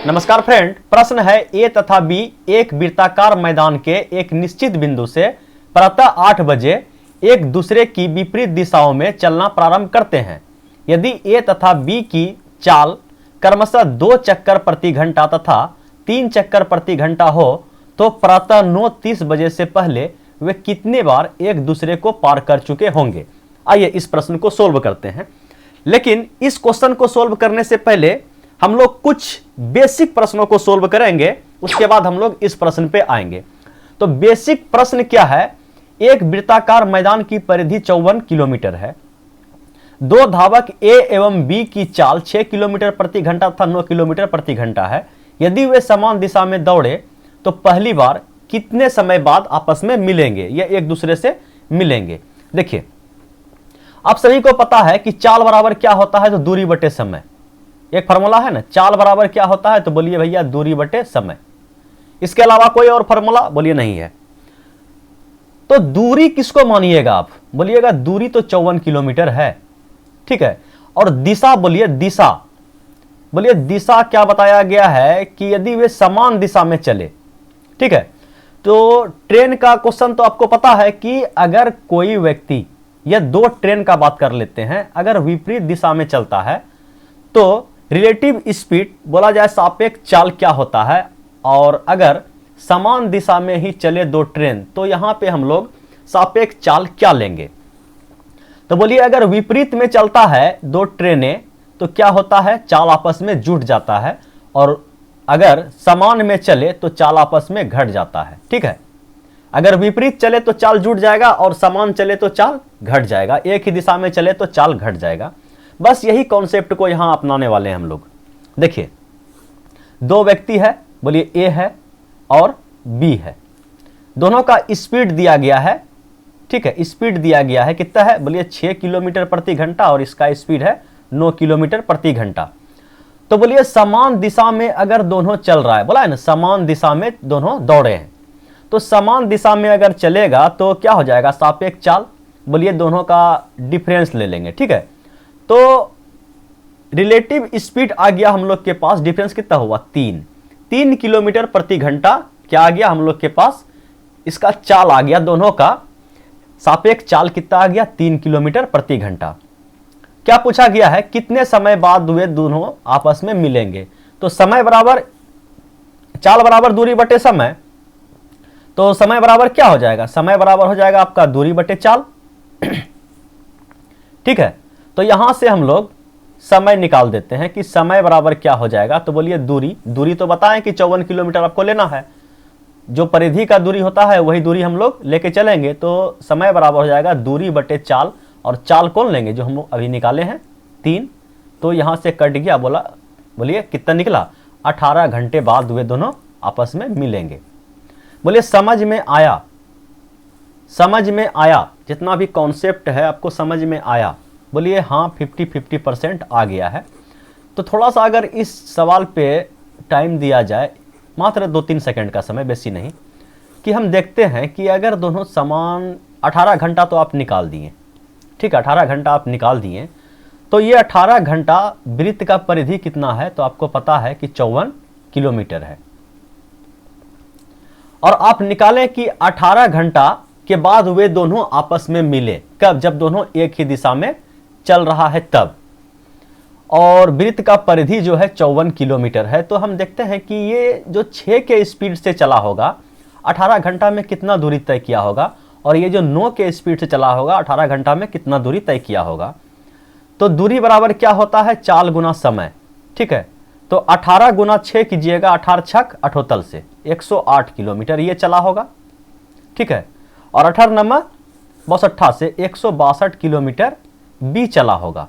नमस्कार फ्रेंड, प्रश्न है ए तथा बी एक वृत्ताकार मैदान के एक निश्चित बिंदु से प्रातः 8 बजे एक दूसरे की विपरीत दिशाओं में चलना प्रारंभ करते हैं। यदि ए तथा बी की चाल क्रमशः 2 चक्कर प्रति घंटा तथा 3 चक्कर प्रति घंटा हो तो प्रातः 9:30 बजे से पहले वे कितने बार एक दूसरे को पार कर चुके होंगे। आइए इस प्रश्न को सोल्व करते हैं। लेकिन इस क्वेश्चन को सोल्व करने से पहले हम लोग कुछ बेसिक प्रश्नों को सोल्व करेंगे, उसके बाद हम लोग इस प्रश्न पे आएंगे। तो बेसिक प्रश्न क्या है? एक वृत्ताकार मैदान की परिधि 54 किलोमीटर है। दो धावक ए एवं बी की चाल 6 किलोमीटर प्रति घंटा तथा 9 किलोमीटर प्रति घंटा है। यदि वे समान दिशा में दौड़े तो पहली बार कितने समय बाद आपस में मिलेंगे या एक दूसरे से मिलेंगे। देखिए, आप सभी को पता है कि चाल बराबर क्या होता है, तो दूरी बटे समय। एक फार्मूला है ना, चाल बराबर क्या होता है, तो बोलिए भैया दूरी बटे समय। इसके अलावा कोई और फार्मूला बोलिए नहीं है। तो दूरी किसको मानिएगा आप? बोलिएगा दूरी तो 54 किलोमीटर है, ठीक है। और दिशा बोलिए, दिशा बोलिए, दिशा क्या बताया गया है कि यदि वे समान दिशा में चले, ठीक है। तो ट्रेन का क्वेश्चन तो आपको पता है कि अगर कोई व्यक्ति या दो ट्रेन का बात कर लेते हैं, अगर विपरीत दिशा में चलता है तो रिलेटिव स्पीड बोला जाए सापेक्ष चाल क्या होता है, और अगर समान दिशा में ही चले दो ट्रेन तो यहां पे हम लोग सापेक्ष चाल क्या लेंगे। तो बोलिए अगर विपरीत में चलता है दो ट्रेनें तो क्या होता है, चाल आपस में जुट जाता है, और अगर समान में चले तो चाल आपस में घट जाता है, ठीक है। अगर विपरीत चले तो चाल जुट जाएगा और समान चले तो चाल घट जाएगा, एक ही दिशा में चले तो चाल घट जाएगा। बस यही कॉन्सेप्ट को यहां अपनाने वाले हैं हम लोग। देखिए, दो व्यक्ति है, बोलिए ए है और बी है, दोनों का स्पीड दिया गया है, ठीक है। स्पीड दिया गया है कितना है, बोलिए 6 किलोमीटर प्रति घंटा और इसका स्पीड है 9 किलोमीटर प्रति घंटा। तो बोलिए समान दिशा में अगर दोनों चल रहा है, बोला है ना समान दिशा में दोनों दौड़े हैं, तो समान दिशा में अगर चलेगा तो क्या हो जाएगा, सापेक्ष चाल। बोलिए दोनों का डिफरेंस ले लेंगे, ठीक है। तो रिलेटिव स्पीड आ गया हम लोग के पास, डिफरेंस कितना हुआ 3 किलोमीटर प्रति घंटा। क्या आ गया हम लोग के पास, इसका चाल आ गया, दोनों का सापेक्ष चाल कितना आ गया 3 किलोमीटर प्रति घंटा। क्या पूछा गया है, कितने समय बाद वे दोनों आपस में मिलेंगे। तो समय बराबर चाल बराबर दूरी बटे समय, तो समय बराबर क्या हो जाएगा, समय बराबर हो जाएगा आपका दूरी बटे चाल, ठीक है। तो यहां से हम लोग समय निकाल देते हैं कि समय बराबर क्या हो जाएगा। तो बोलिए दूरी तो बताएं कि 54 किलोमीटर आपको लेना है, जो परिधि का दूरी होता है वही दूरी हम लोग लेके चलेंगे। तो समय बराबर हो जाएगा दूरी बटे चाल, और चाल कौन लेंगे, जो हम अभी निकाले हैं 3। तो यहां से कट गया, बोलिए कितना निकला, 18 घंटे बाद वे दोनों आपस में मिलेंगे। बोलिए समझ में आया, समझ में आया, जितना भी कॉन्सेप्ट है आपको समझ में आया। बोलिए हाँ, 50% आ गया है। तो थोड़ा सा अगर इस सवाल पे टाइम दिया जाए, मात्र 2-3 सेकंड का समय, बेसी नहीं, कि हम देखते हैं कि अगर दोनों समान 18 घंटा तो आप निकाल दिए, ठीक है, 18 घंटा आप निकाल दिए, तो ये 18 घंटा वृत्त का परिधि कितना है, तो आपको पता है कि 54 किलोमीटर है। और आप निकालें कि 18 घंटा के बाद वे दोनों आपस में मिले, कब, जब दोनों एक ही दिशा में चल रहा है तब। और वृत्त का परिधि जो है 54 किलोमीटर है। तो हम देखते हैं कि ये जो 6 के स्पीड से चला होगा 18 घंटा में कितना दूरी तय किया होगा, और ये जो 9 के स्पीड से चला होगा 18 घंटा में कितना दूरी तय किया होगा। तो दूरी बराबर क्या होता है, चाल गुना समय, ठीक है। तो 18 गुना 6 कीजिएगा, 18 छक 78 से 108 किलोमीटर ये चला होगा, ठीक है। और 18 नंबर 62 से 162 किलोमीटर बी चला होगा।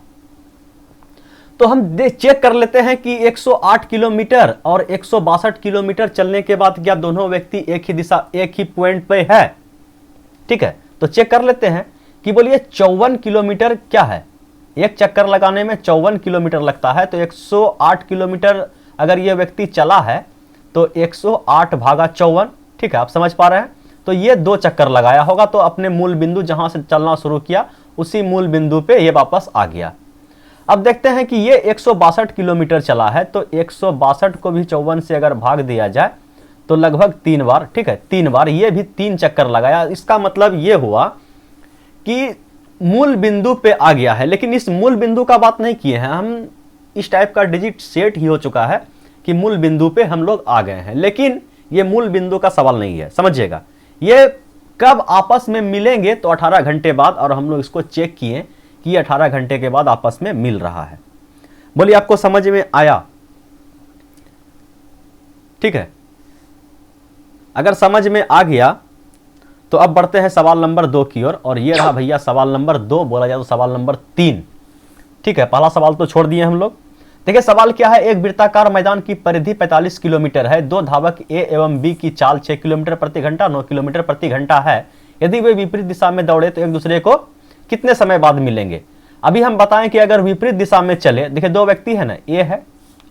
तो हम चेक कर लेते हैं कि 108 किलोमीटर और 162 किलोमीटर चलने के बाद क्या दोनों व्यक्ति एक ही दिशा, एक ही पॉइंट पे है, ठीक है। तो चेक कर लेते हैं कि बोलिए 54 किलोमीटर क्या है, एक चक्कर लगाने में 54 किलोमीटर लगता है। तो 108 किलोमीटर अगर ये व्यक्ति चला है तो 108 भागा 54, ठीक है, आप समझ पा रहे हैं। तो ये 2 चक्कर लगाया होगा, तो अपने मूल बिंदु जहां से चलना शुरू किया उसी मूल बिंदु पे ये वापस आ गया। अब देखते हैं कि ये 162 किलोमीटर चला है, तो 162 को भी 54 से अगर भाग दिया जाए तो लगभग 3 बार, ठीक है 3 बार, ये भी 3 चक्कर लगाया। इसका मतलब ये हुआ कि मूल बिंदु पे आ गया है। लेकिन इस मूल बिंदु का बात नहीं किए हैं हम, इस टाइप का डिजिट सेट ही हो चुका है कि मूल बिंदु पे हम लोग आ गए हैं, लेकिन ये मूल बिंदु का सवाल नहीं है, समझिएगा। ये कब आपस में मिलेंगे, तो 18 घंटे बाद, और हम लोग इसको चेक किए कि 18 घंटे के बाद आपस में मिल रहा है। बोलिए आपको समझ में आया? ठीक है, अगर समझ में आ गया तो अब बढ़ते हैं सवाल नंबर 2 की ओर। और ये रहा भैया सवाल नंबर 2, बोला जाए तो सवाल नंबर 3। ठीक है, पहला सवाल तो छोड़ दिए हम लोग। देखिए सवाल क्या है, एक वृत्ताकार मैदान की परिधि 45 किलोमीटर है, दो धावक ए एवं बी की चाल 6 किलोमीटर प्रति घंटा 9 किलोमीटर प्रति घंटा है। यदि वे विपरीत दिशा में दौड़े तो एक दूसरे को कितने समय बाद मिलेंगे? अभी हम बताएं कि अगर विपरीत दिशा में चले, देखिए दो व्यक्ति है ना, ए है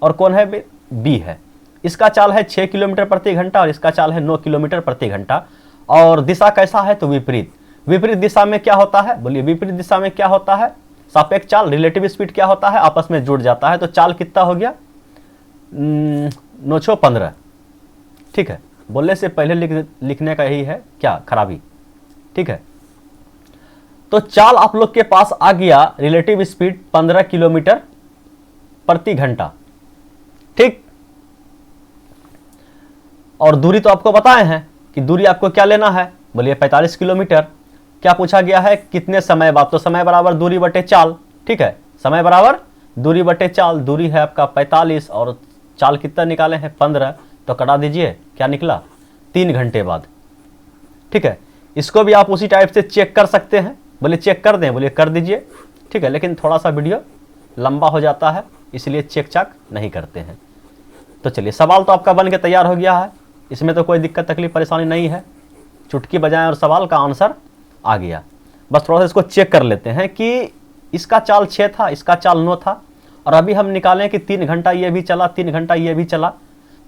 और कौन है, बी है। इसका चाल है 6 किलोमीटर प्रति घंटा और इसका चाल है 9 किलोमीटर प्रति घंटा, और दिशा कैसा है, तो विपरीत। विपरीत दिशा में क्या होता है, बोलिए विपरीत दिशा में क्या होता है, सापेक्ष चाल, रिलेटिव स्पीड क्या होता है, आपस में जुड़ जाता है। तो चाल कितना हो गया, 915। ठीक है, बोलने से पहले लिखने का यही है क्या खराबी। ठीक है, तो चाल आप लोग के पास आ गया, रिलेटिव स्पीड 15 किलोमीटर प्रति घंटा। ठीक, और दूरी तो आपको बताए हैं कि दूरी आपको क्या लेना है, बोलिए 45 किलोमीटर। क्या पूछा गया है, कितने समय बाद, तो समय बराबर दूरी बटे चाल। ठीक है, समय बराबर दूरी बटे चाल, दूरी है आपका 45 और चाल कितना निकाले हैं 15, तो कटा दीजिए, क्या निकला 3 घंटे बाद। ठीक है, इसको भी आप उसी टाइप से चेक कर सकते हैं, बोलिए चेक कर दें, बोलिए कर दीजिए। ठीक है, लेकिन थोड़ा सा वीडियो लंबा हो जाता है इसलिए चेक चाक नहीं करते हैं। तो चलिए सवाल तो आपका बन के तैयार हो गया है, इसमें तो कोई दिक्कत तकलीफ परेशानी नहीं है, चुटकी बजाएं और सवाल का आंसर आ गया। बस थोड़ा सा इसको चेक कर लेते हैं कि इसका चाल 6 था, इसका चाल 9 था, और अभी हम निकालें कि 3 घंटा ये भी चला, 3 घंटा ये भी चला,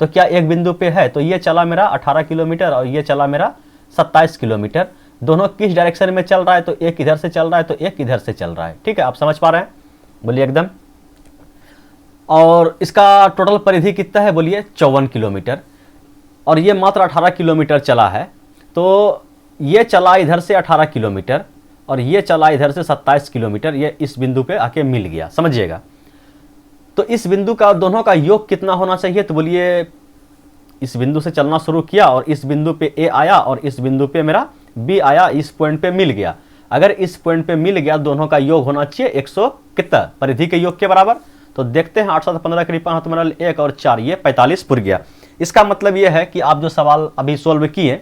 तो क्या एक बिंदु पे है, तो ये चला मेरा 18 किलोमीटर और ये चला मेरा 27 किलोमीटर। दोनों किस डायरेक्शन में चल रहा है, तो एक इधर से चल रहा है तो एक इधर से चल रहा है। ठीक है, आप समझ पा रहे हैं, बोलिए एकदम। और इसका टोटल परिधि कितना है, बोलिए 54 किलोमीटर, और ये मात्र 18 किलोमीटर चला है। तो ये चला इधर से 18 किलोमीटर और ये चला इधर से 27 किलोमीटर, ये इस बिंदु पे आके मिल गया, समझिएगा। तो इस बिंदु का दोनों का योग कितना होना चाहिए, तो बोलिए इस बिंदु से चलना शुरू किया और इस बिंदु पे ए आया और इस बिंदु पे मेरा बी आया, इस पॉइंट पे मिल गया। अगर इस पॉइंट पे मिल गया, दोनों का योग होना चाहिए 100 कितना, परिधि के योग के बराबर। तो देखते हैं 8 7 15 करीब 1 और 4, ये 45 पुर गया। इसका मतलब ये है कि आप जो सवाल अभी सोल्व किए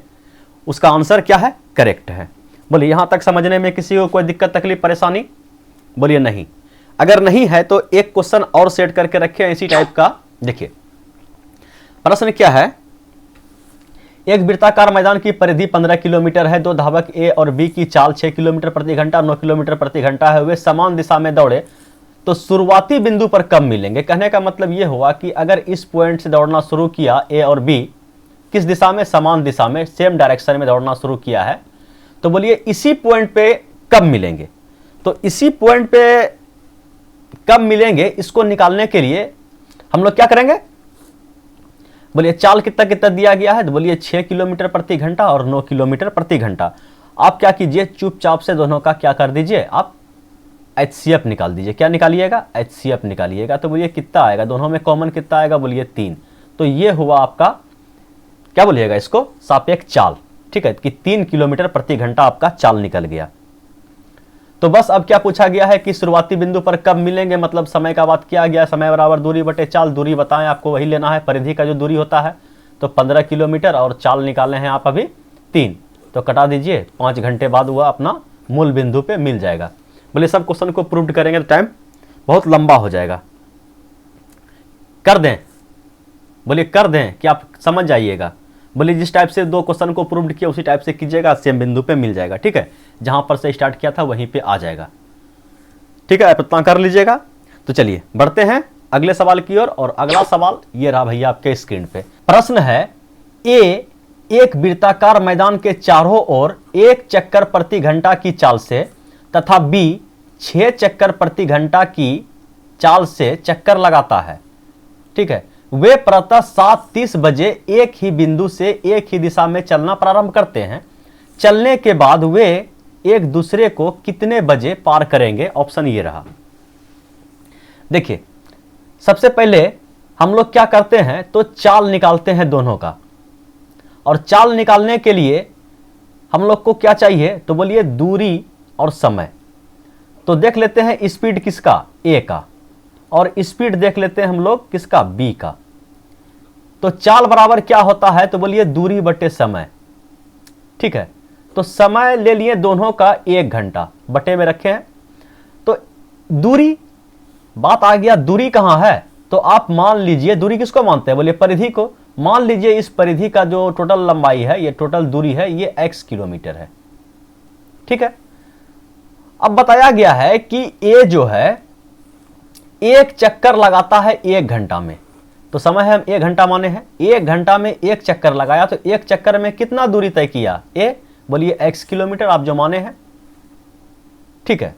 उसका आंसर क्या है, करेक्ट है। बोलिए यहां तक समझने में किसी को कोई दिक्कत तकलीफ परेशानी, बोलिए नहीं। अगर नहीं है तो एक क्वेश्चन और सेट करके रखे इसी टाइप का। देखिए प्रश्न क्या है, एक वृत्ताकार मैदान की परिधि 15 किलोमीटर है, दो धावक ए और बी की चाल 6 किलोमीटर प्रति घंटा 9 किलोमीटर प्रति घंटा है, वे समान दिशा में दौड़े तो शुरुआती बिंदु पर कब मिलेंगे। कहने का मतलब यह हुआ कि अगर इस पॉइंट से दौड़ना शुरू किया ए और बी, किस दिशा में, समान दिशा में, सेम डायरेक्शन में दौड़ना शुरू किया है, तो बोलिए इसी पॉइंट पे कब मिलेंगे। तो इसी पॉइंट पे कब मिलेंगे, इसको निकालने के लिए हम लोग क्या करेंगे, बोलिए चाल कितना कितना दिया गया है, तो बोलिए 6 किलोमीटर प्रति घंटा और 9 किलोमीटर प्रति घंटा। आप क्या कीजिए, चुपचाप से दोनों का क्या कर दीजिए, आप HCF निकाल दीजिए। क्या निकालिएगा, HCF निकालिएगा। तो बोलिए कितना आएगा, दोनों में कॉमन कितना आएगा, बोलिए 3। तो ये हुआ आपका क्या बोलिएगा इसको, सापेक्ष चाल। ठीक है, कि 3 किलोमीटर प्रति घंटा आपका चाल निकल गया। तो बस अब क्या पूछा गया है कि शुरुआती बिंदु पर कब मिलेंगे, मतलब समय का बात किया गया, समय बराबर दूरी बटे चाल। दूरी बताएं, आपको वही लेना है, परिधि का जो दूरी होता है, तो 15 किलोमीटर और चाल निकाले हैं आप अभी 3, तो कटा दीजिए, 5 घंटे बाद वह अपना मूल बिंदु पे मिल जाएगा। बोले सब क्वेश्चन को प्रूव करेंगे तो टाइम बहुत लंबा हो जाएगा। कर दें, बोलिए कर दें कि आप समझ जाइएगा। बोलिए जिस टाइप से 2 क्वेश्चन को प्रूव किया उसी टाइप से कीजिएगा, सेम बिंदु पे मिल जाएगा। ठीक है, जहां पर से स्टार्ट किया था वहीं पे आ जाएगा। ठीक है, इतना कर लीजिएगा। तो चलिए बढ़ते हैं अगले सवाल की ओर। और अगला सवाल ये रहा भैया आपके स्क्रीन पे। प्रश्न है, ए एक वृत्ताकार मैदान के चारों ओर 1 चक्कर प्रति घंटा की चाल से तथा बी 6 चक्कर प्रति घंटा की चाल से चक्कर लगाता है, ठीक है, वे प्रातः 7:30 बजे एक ही बिंदु से एक ही दिशा में चलना प्रारंभ करते हैं। चलने के बाद वे एक दूसरे को कितने बजे पार करेंगे? ऑप्शन ये रहा। देखिए, सबसे पहले हम लोग क्या करते हैं, तो चाल निकालते हैं दोनों का, और चाल निकालने के लिए हम लोग को क्या चाहिए, तो बोलिए दूरी और समय। तो देख लेते हैं स्पीड किसका, ए का, और स्पीड देख लेते हैं हम लोग किसका, बी का। तो चाल बराबर क्या होता है, तो बोलिए दूरी बटे समय, ठीक है। तो समय ले लिए दोनों का 1 घंटा, बटे में रखे हैं। तो दूरी, बात आ गया दूरी कहां है, तो आप मान लीजिए दूरी किसको मानते हैं, बोलिए परिधि को। मान लीजिए इस परिधि का जो टोटल लंबाई है, ये टोटल दूरी है, ये x किलोमीटर है, ठीक है। अब बताया गया है कि ए जो है एक चक्कर लगाता है 1 घंटा में, तो समय हम 1 घंटा माने हैं। 1 घंटा में एक चक्कर लगाया, तो एक चक्कर में कितना दूरी तय किया, ए, बोलिए x किलोमीटर आप जो माने हैं, ठीक है।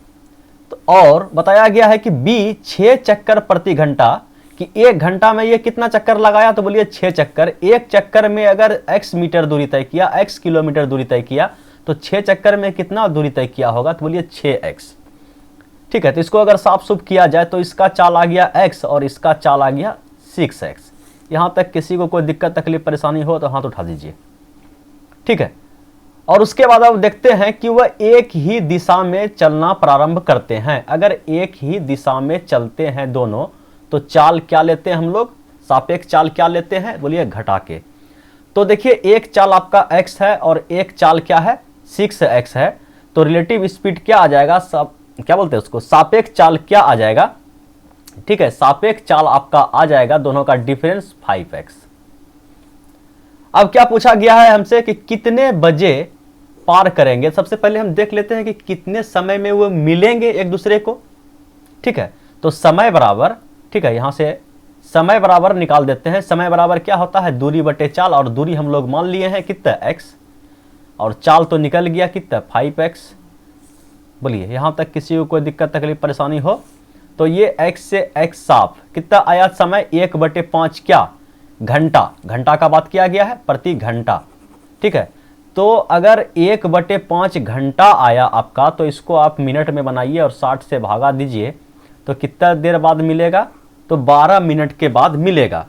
तो और बताया गया है कि बी 6 चक्कर प्रति घंटा, कि 1 घंटा में ये कितना चक्कर लगाया, तो बोलिए 6 चक्कर। एक चक्कर में अगर x मीटर दूरी तय किया, x किलोमीटर दूरी तय किया, तो 6 चक्कर में कितना दूरी तय किया होगा, तो बोलिए 6x, ठीक है। तो इसको अगर साफ सुफ किया जाए तो इसका चाल आ गया x और इसका चाल आ गया 6x। यहां तक किसी को कोई दिक्कत तकलीफ परेशानी हो तो हाथ उठा दीजिए, ठीक है। और उसके बाद अब देखते हैं कि वह एक ही दिशा में चलना प्रारंभ करते हैं। अगर एक ही दिशा में चलते हैं दोनों, तो चाल क्या लेते हैं हम लोग, सापेक्ष चाल क्या लेते हैं, बोलिए घटा के। तो देखिए एक चाल आपका x है और एक चाल क्या है, 6x है। तो रिलेटिव स्पीड क्या आ जाएगा, क्या बोलते हैं उसको, सापेक्ष चाल क्या आ जाएगा, ठीक है। सापेक्ष चाल आपका आ जाएगा, दोनों का डिफरेंस 5x। अब क्या पूछा गया है हमसे कि कितने बजे पार करेंगे। सबसे पहले हम देख लेते हैं कि कितने समय में वो मिलेंगे एक दूसरे को, ठीक है। तो समय बराबर, ठीक है, यहां से समय बराबर निकाल देते हैं। समय बराबर क्या होता है, दूरी बटे चाल, और दूरी हम लोग मान लिए हैं कितना, x, और चाल तो निकल गया कितना, 5x। बोलिए यहां तक किसी को कोई दिक्कत तकलीफ परेशानी हो तो ये x से x साफ कितना आया समय, 1/5 क्या, घंटा। घंटा का बात किया गया है, प्रति घंटा, ठीक है। तो अगर 1/5 घंटा आया आपका, तो इसको आप मिनट में बनाइए और 60 से भागा दीजिए, तो कितना देर बाद मिलेगा, तो 12 मिनट के बाद मिलेगा।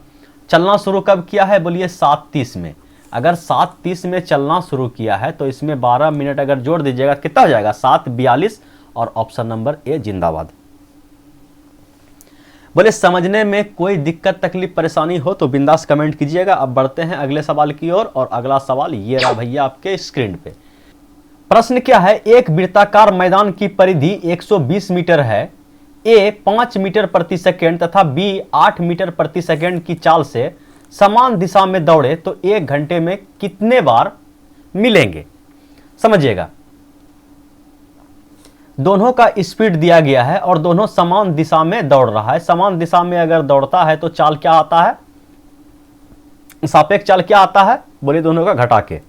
चलना शुरू कब किया है, बोलिए 7:30 में। अगर 7:30 में चलना शुरू किया है तो इसमें 12 मिनट अगर जोड़ दीजिएगा कितना हो जाएगा, 7:42, और ऑप्शन नंबर ए जिंदाबाद। बोले समझने में कोई दिक्कत तकलीफ परेशानी हो तो बिंदास कमेंट कीजिएगा। अब बढ़ते हैं अगले सवाल की ओर, और अगला सवाल ये रहा भैया आपके स्क्रीन पे। प्रश्न क्या है, एक वृत्ताकार मैदान की परिधि 120 मीटर है। ए 5 मीटर प्रति सेकेंड तथा बी 8 मीटर प्रति सेकेंड की चाल से समान दिशा में दौड़े तो 1 घंटे में कितने बार मिलेंगे। समझिएगा, दोनों का स्पीड दिया गया है और दोनों समान दिशा में दौड़ रहा है। समान दिशा में अगर दौड़ता है तो चाल क्या आता है, सापेक्ष चाल क्या आता है, बोलिए दोनों का घटा के,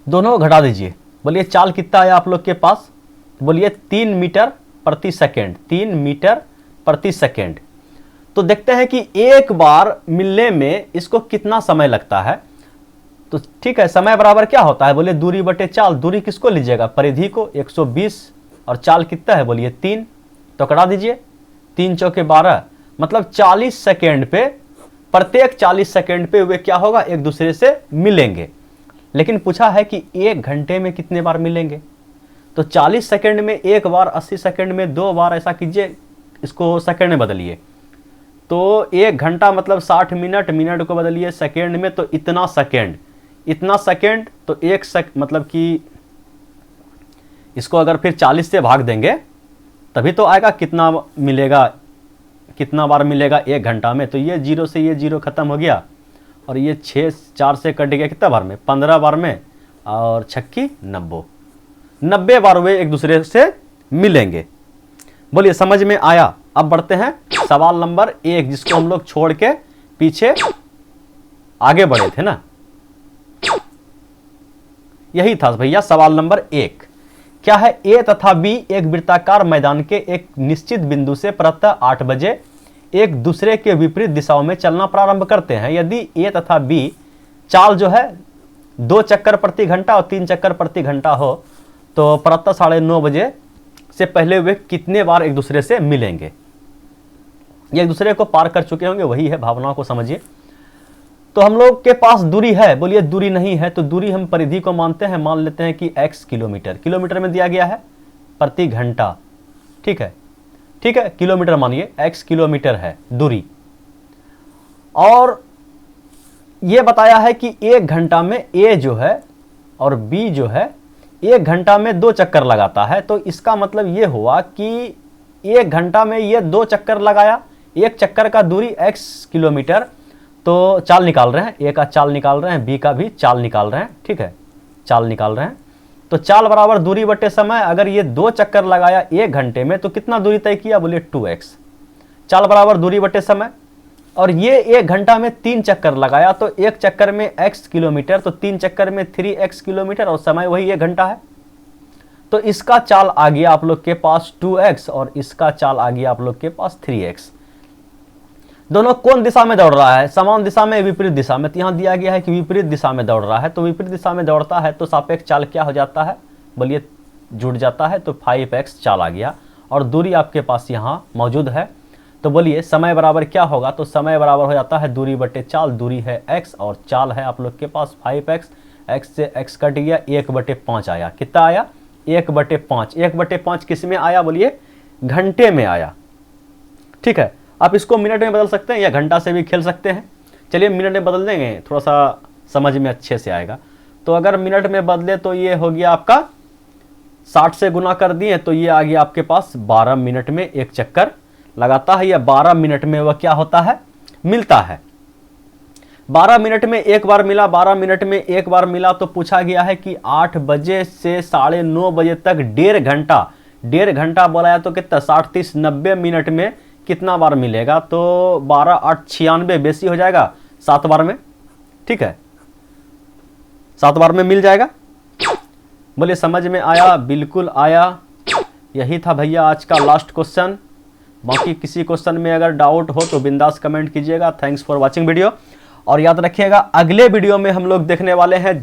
दोनों को घटा दीजिए। बोलिए चाल कितना है आप लोग के पास, बोलिए 3 मीटर प्रति सेकेंड, 3 मीटर प्रति सेकेंड। तो देखते हैं कि एक बार मिलने में इसको कितना समय लगता है। तो ठीक है, समय बराबर क्या होता है, बोलिए दूरी बटे चाल। दूरी किसको लीजिएगा, परिधि को, 120, और चाल कितना है, बोलिए 3, तो कटा दीजिए, 3 चौके 12, मतलब 40 सेकेंड पे, प्रत्येक 40 सेकेंड पे वे क्या होगा, एक दूसरे से मिलेंगे। लेकिन पूछा है कि 1 घंटे में कितने बार मिलेंगे। तो 40 सेकेंड में एक बार, 80 सेकेंड में 2 बार, ऐसा कीजिए, इसको सेकेंड में बदलिए। तो 1 घंटा मतलब 60 मिनट, मिनट को बदलिए सेकेंड में, तो इतना सेकेंड, इतना सेकेंड, तो मतलब कि इसको अगर फिर 40 से भाग देंगे तभी तो आएगा कितना मिलेगा, कितना बार मिलेगा 1 घंटा में। तो ये 0 से ये 0 खत्म हो गया, और ये 6 4 से कट गया कितना बार में, 15 बार में, और 6 90 बार वे एक दूसरे से मिलेंगे। बोलिए समझ में आया। अब बढ़ते हैं सवाल नंबर 1, जिसको हम लोग छोड़ के पीछे आगे बढ़े थे ना, यही था भैया सवाल नंबर 1। क्या है, ए तथा बी एक वृत्ताकार मैदान के एक निश्चित बिंदु से प्रातः 8 बजे एक दूसरे के विपरीत दिशाओं में चलना प्रारंभ करते हैं। यदि ए तथा बी चाल जो है 2 चक्कर प्रति घंटा और 3 चक्कर प्रति घंटा हो तो प्रातः 9:30 बजे से पहले वे कितने बार एक दूसरे से मिलेंगे। ये एक दूसरे को पार कर चुके होंगे, वही है, भावनाओं को समझिए। तो हम लोग के पास दूरी है, बोलिए दूरी नहीं है तो दूरी हम परिधि को मानते हैं, मान लेते हैं कि x किलोमीटर, किलोमीटर में दिया गया है प्रति घंटा, ठीक है, ठीक है, किलोमीटर मानिए, x किलोमीटर है दूरी। और ये बताया है कि 1 घंटा में a जो है और b जो है 1 घंटा में 2 चक्कर लगाता है। तो इसका मतलब ये हुआ कि 1 घंटा में ये 2 चक्कर लगाया, एक चक्कर का दूरी x किलोमीटर, तो चाल निकाल रहे हैं, ए का चाल निकाल रहे हैं, बी का भी चाल निकाल रहे हैं, ठीक है, चाल निकाल रहे हैं। तो चाल बराबर दूरी बटे समय, अगर ये 2 चक्कर लगाया 1 घंटे में तो कितना दूरी तय किया, बोलिए 2x। चाल बराबर दूरी बटे समय, और ये 1 घंटा में 3 चक्कर लगाया तो 1 चक्कर में x किलोमीटर, तो 3 चक्कर में 3x किलोमीटर, और समय वही 1 घंटा है। तो इसका चाल आ गया आप लोग के पास 2x और इसका चाल आ गया आप लोग के पास 3x। दोनों कौन दिशा में दौड़ रहा है, समान दिशा में, विपरीत दिशा में। तो यहां दिया गया है कि विपरीत दिशा में दौड़ रहा है, तो विपरीत दिशा में दौड़ता है तो सापेक्ष चाल क्या हो जाता है, बोलिए जुड़ जाता है, तो 5x चाल आ गया, और दूरी आपके पास यहां मौजूद है। तो बोलिए समय बराबर क्या होगा, तो समय बराबर हो जाता है दूरी बटे चाल, दूरी है x और चाल है आप लोग के पास 5x, x से x कट गया, 1/5 आया, कितना आया, 1/5। 1/5 किस में आया, बोलिए घंटे में आया, ठीक है। आप इसको मिनट में बदल सकते हैं या घंटा से भी खेल सकते हैं। चलिए मिनट में बदल देंगे, थोड़ा सा समझ में अच्छे से आएगा। तो अगर मिनट में बदले तो ये हो गया आपका 60 से गुना कर दिए तो ये आ गया आपके पास 12 मिनट में एक चक्कर लगाता है, या 12 मिनट में वह क्या होता है, मिलता है। 12 मिनट में एक बार मिला, 12 मिनट में एक बार मिला, तो पूछा गया है कि 8 बजे से 9:30 बजे तक 1.5 घंटा बोला है, तो कितना 60 30 90 मिनट में कितना बार मिलेगा, तो 12 8 96 बेसी हो जाएगा 7 बार में, ठीक है, 7 बार में मिल जाएगा। बोलिए समझ में आया, बिल्कुल आया। यही था भैया आज का लास्ट क्वेश्चन। बाकी किसी क्वेश्चन में अगर डाउट हो तो बिंदास कमेंट कीजिएगा। Thanks for watching video. और याद रखिएगा अगले वीडियो में हम लोग देखने वाले हैं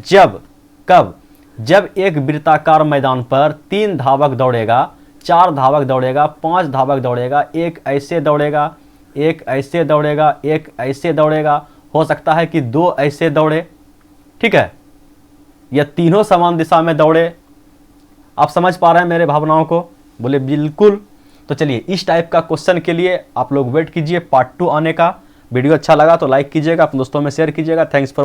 जब एक वृत्ताकार मैदान पर 3 धावक दौड़ेगा, 4 धावक दौड़ेगा, 5 धावक दौड़ेगा, एक ऐसे दौड़ेगा, एक ऐसे दौड़ेगा, एक ऐसे दौड़ेगा, हो सकता है कि 2 ऐसे दौड़े, ठीक है, या तीनों समान दिशा में दौड़े। आप समझ पा रहे हैं मेरे भावनाओं को, बोले बिल्कुल। तो चलिए इस टाइप का क्वेश्चन के लिए आप लोग वेट कीजिए पार्ट 2 आने का। वीडियो अच्छा लगा तो लाइक कीजिएगा, अपने दोस्तों में शेयर कीजिएगा। Thanks for